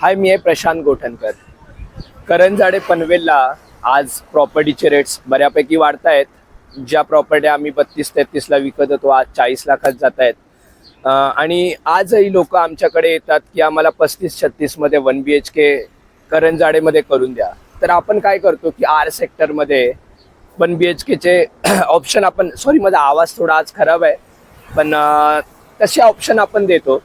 हाय, मी आहे प्रशांत गोठणकर. करंजाडे पनवेलला आज प्रॉपर्टीचे रेट्स बऱ्यापैकी वाढत आहेत. ज्या प्रॉपर्टी आम्ही 32-33ला विकत होतो आज 40 लाखात जात आहेत. आणि आजही लोक आमच्याकडे येतात की आम्हाला 35-36 मध्ये 1 BHK करंजाडेमध्ये करून द्या. तर आपण काय करतो की आर सेक्टरमध्ये 1 BHKचे ऑप्शन आपण, सॉरी माझा आवाज थोडा आज खराब आहे, पण तसे ऑप्शन आपण देतो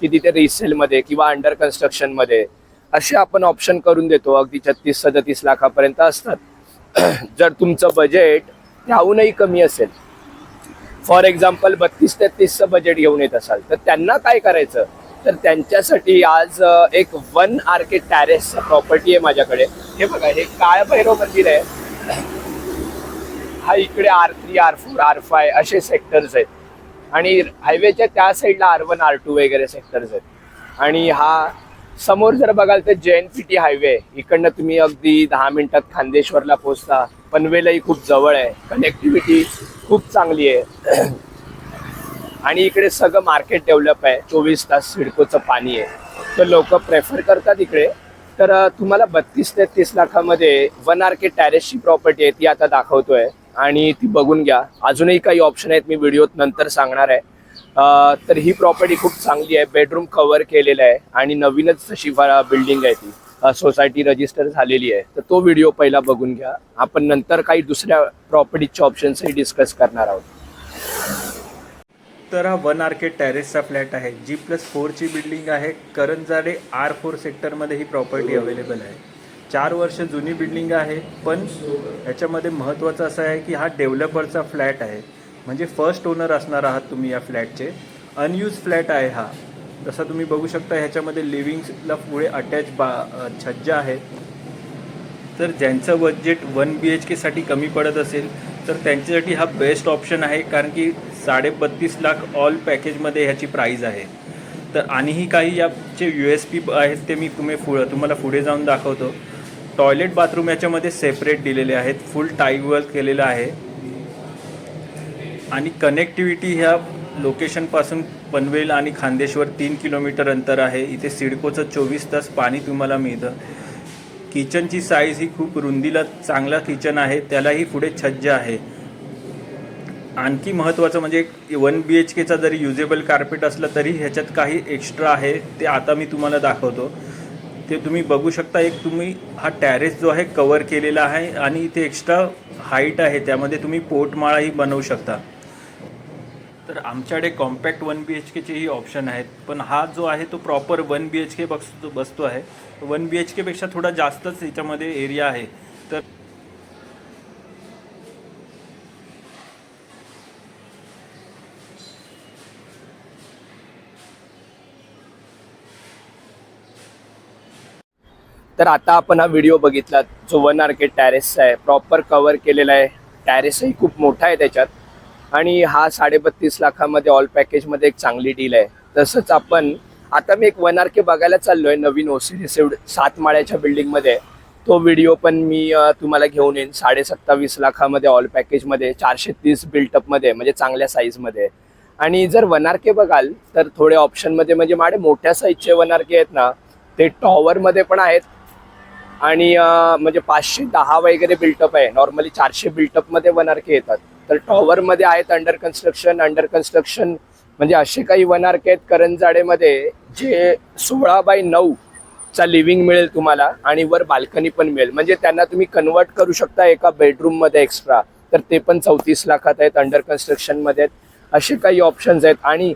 की तिथे रिसेलमध्ये किंवा अंडर कन्स्ट्रक्शनमध्ये असे आपण ऑप्शन करून देतो. अगदी 36-37 लाखापर्यंत असतात. जर तुमचं बजेट त्याहूनही कमी असेल, फॉर एक्झाम्पल 32-33चं बजेट घेऊन येत असाल, तर त्यांना काय करायचं, तर त्यांच्यासाठी आज एक 1 RK टॅरेस प्रॉपर्टी आहे माझ्याकडे. हे बघा, हे काळ भैरव मंदिर आहे. हा इकडे R3, R4, R5 असे सेक्टर्स आहेत आणि हायवेच्या त्या साईडला R1, R2 वगैरे सेक्टर्स आहेत. आणि हा समोर जर बघाल तर JNPT हायवे, इकडनं तुम्ही अगदी 10 मिनिटात खांदेश्वरला पोहोचता. पनवेलही खूप जवळ आहे, कनेक्टिव्हिटी खूप चांगली आहे. आणि इकडे सगळं मार्केट डेव्हलप आहे, 24 तास सिडकोचं पाणी आहे, तर लोक प्रेफर करतात इकडे. तर तुम्हाला 32-33 लाखामध्ये 1 RK टॅरेसची प्रॉपर्टी आहे, ती आता दाखवतोय आणि ती बघून घ्या. अजूनही काही ऑप्शन आहेत, मी व्हिडिओत नंतर सांगणार आहे. तर ही प्रॉपर्टी खूप चांगली आहे, बेडरूम कव्हर केलेलं आहे आणि नवीनच तशी बिल्डिंग आहे, ती सोसायटी रजिस्टर झालेली आहे. तर तो व्हिडिओ पहिला बघून घ्या. आपण नंतर काही दुसऱ्या प्रॉपर्टीचे ऑप्शन्सही डिस्कस करणार आहोत. तर हा 1 RK टॅरेसचा फ्लॅट आहे. G+4ची बिल्डिंग आहे. करंजाडे R4 सेक्टरमध्ये ही प्रॉपर्टी अवेलेबल आहे. 4 वर्ष जुनी बिल्डिंग आहे, पण ह्याच्यामध्ये महत्त्वाचं असं आहे की हा डेव्हलपरचा फ्लॅट आहे, म्हणजे फर्स्ट ओनर असणार आहात तुम्ही या फ्लॅटचे. अनयूज फ्लॅट आहे हा. जसं तुम्ही बघू शकता, ह्याच्यामध्ये लिव्हिंगला पुढे अटॅच छज्जा आहे. तर ज्यांचं बजेट 1 BHKसाठी कमी पडत असेल तर त्यांच्यासाठी हा बेस्ट ऑप्शन आहे, कारण की 32.5 लाख ऑल पॅकेजमध्ये ह्याची प्राईज आहे. तर आणिही काही याचे USP आहेत, ते मी तुम्हाला पुढे जाऊन दाखवतो. टॉयलेट बाथरूम याच्यामध्ये सेपरेट दिलेले आहेत, फुल टाईलवर केलेलं आहे. आणि कनेक्टिव्हिटी ह्या लोकेशनपासून पनवेल आणि खांदेश्वर 3 किलोमीटर अंतर आहे. इथे सिडकोचं 24 तास पाणी तुम्हाला मिळतं. किचनची साईज ही खूप रुंदीला चांगला किचन आहे, त्यालाही पुढे छज्ज आहे. आणखी महत्त्वाचं म्हणजे 1 BHKचा जरी युजेबल कार्पेट असलं तरी ह्याच्यात काही एक्स्ट्रा आहे, ते आता मी तुम्हाला दाखवतो. ते तुम्ही बघू शकता. तुम्ही हा टॅरेस जो आहे कवर केलेला आहे आणि इथे एक्स्ट्रा हाईट आहे, त्यामध्ये तुम्ही पोटमाळाही बनवू शकता. तर आमच्याकडे कॉम्पॅक्ट 1 BHKचेही ऑप्शन आहेत, पण हा जो आहे तो प्रॉपर 1 BHK बसतो आहे. 1 BHKपेक्षा थोडा जास्तच याच्यामध्ये एरिया आहे. तर आता आपण हा व्हिडिओ बघितला जो 1 RK टॅरेसचा आहे, प्रॉपर कव्हर केलेला आहे. टॅरेसही खूप मोठा आहे त्याच्यात, आणि हा 32.5 लाखामध्ये ऑल पॅकेजमध्ये एक चांगली डील आहे. तसंच आपण आता मी एक 1 RK बघायला चाललोय नवीन OC रिसिव्ड 7 माळ्याच्या बिल्डिंगमध्ये. तो व्हिडिओ पण मी तुम्हाला घेऊन येईन. 27.5 लाखामध्ये ऑल पॅकेजमध्ये 430 बिल्टअपमध्ये, म्हणजे चांगल्या साईजमध्ये. आणि जर 1 RK बघाल तर थोडे ऑप्शनमध्ये, म्हणजे माझे मोठ्या साईजचे 1 RK आहेत ना, ते टॉवरमध्ये पण आहेत आणि म्हणजे 510 वगैरे बिल्टअप आहे. नॉर्मली 400 बिल्टअपमध्ये 1 RK येतात, तर टॉवरमध्ये आहेत अंडर कन्स्ट्रक्शन म्हणजे असे काही 1 RK आहेत करंजाडेमध्ये जे 16x9 चा लिव्हिंग मिळेल तुम्हाला आणि वर बाल्कनी पण मिळेल. म्हणजे त्यांना तुम्ही कन्वर्ट करू शकता एका बेडरूममध्ये एक्स्ट्रा, तर ते पण 34 लाखात आहेत, अंडर कन्स्ट्रक्शनमध्ये आहेत. असे काही ऑप्शन्स आहेत. आणि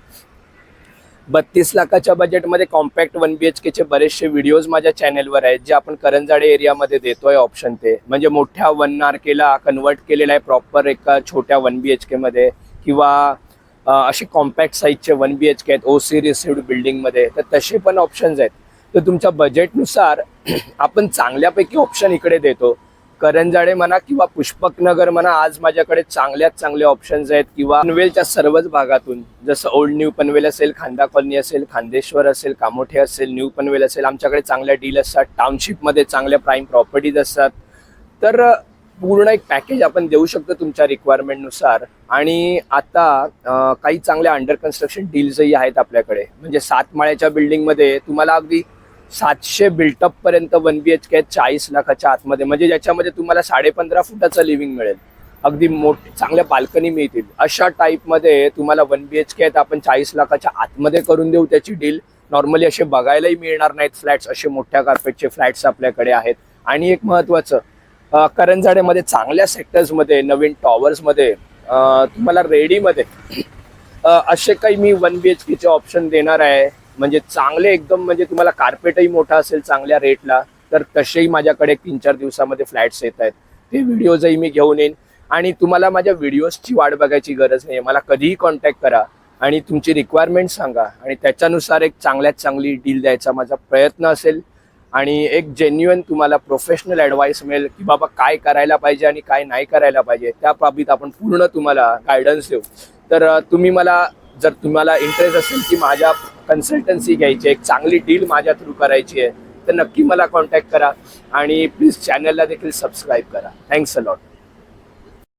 32 लाखाच्या बजेटमध्ये कॉम्पॅक्ट 1 BHKचे बरेचसे व्हिडिओज माझ्या चॅनेलवर आहेत, जे आपण करंजाडे एरियामध्ये देतोय ऑप्शन. ते म्हणजे मोठ्या 1 RKला कन्वर्ट केलेला आहे प्रॉपर एका छोट्या 1 BHKमध्ये, किंवा असे कॉम्पॅक्ट साईजचे 1 BHK आहेत OC रिसिव्ड बिल्डिंगमध्ये. तर तसे पण ऑप्शन्स आहेत. तर तुमच्या बजेटनुसार आपण चांगल्यापैकी ऑप्शन इकडे देतो. करंजाडे म्हणा किंवा पुष्पकनगर म्हणा, आज माझ्याकडे चांगल्यात चांगले ऑप्शन्स आहेत. किंवा पनवेलच्या सर्वच भागातून, जसं ओल्ड न्यू पनवेल असेल, खांदा कॉलनी असेल, खांदेश्वर असेल, कामोठे असेल, न्यू पनवेल असेल, आमच्याकडे चांगल्या डील असतात. टाउनशिपमध्ये चांगल्या प्राईम प्रॉपर्टीज असतात. तर पूर्ण एक पॅकेज आपण देऊ शकतो तुमच्या रिक्वायरमेंटनुसार. आणि आता काही चांगल्या अंडर कन्स्ट्रक्शन डील्सही आहेत आपल्याकडे. म्हणजे 7 माळ्याच्या बिल्डिंगमध्ये तुम्हाला अगदी 700 बिल्टअप पर्यंत 1 BHK आहेत 40 लाखाच्या आतमध्ये, म्हणजे ज्याच्यामध्ये तुम्हाला 15.5 फुटाचं लिव्हिंग मिळेल, अगदी मोठे चांगल्या बाल्कनी मिळतील. अशा टाईपमध्ये तुम्हाला 1 BHK आहेत आपण 40 लाखाच्या आतमध्ये करून देऊ त्याची डील. नॉर्मली असे बघायलाही मिळणार नाहीत फ्लॅट्स, असे मोठ्या कार्पेटचे फ्लॅट्स आपल्याकडे आहेत. आणि एक महत्त्वाचं, करंजाडेमध्ये चांगल्या सेक्टर्समध्ये नवीन टॉवर्समध्ये तुम्हाला रेडीमध्ये असे काही मी 1 BHKचे ऑप्शन देणार आहे, म्हणजे चांगले एकदम, म्हणजे तुम्हाला कार्पेटही मोठा असेल चांगल्या रेटला, तर तसेही माझ्याकडे 3-4 दिवसामध्ये फ्लॅट्स येत आहेत. ते व्हिडिओजही मी घेऊन येईन. आणि तुम्हाला माझ्या व्हिडिओजची वाट बघायची गरज नाही, मला कधीही कॉन्टॅक्ट करा आणि तुमची रिक्वायरमेंट सांगा आणि त्याच्यानुसार एक चांगल्यात चांगली डील द्यायचा माझा प्रयत्न असेल. आणि एक जेन्युइन तुम्हाला प्रोफेशनल ॲडवाईस मिळेल की बाबा काय करायला पाहिजे आणि काय नाही करायला पाहिजे, त्या बाबतीत आपण पूर्ण तुम्हाला गायडन्स देऊ. तर तुम्ही मला, जर तुम्हाला इंटरेस्ट असेल की माझ्या कन्सल्टन्सी घ्यायची, एक चांगली डील माझ्या थ्रू करायची आहे, तर नक्की मला कॉन्टॅक्ट करा आणि प्लीज चॅनलला देखील सबस्क्राईब करा. Thanks a lot.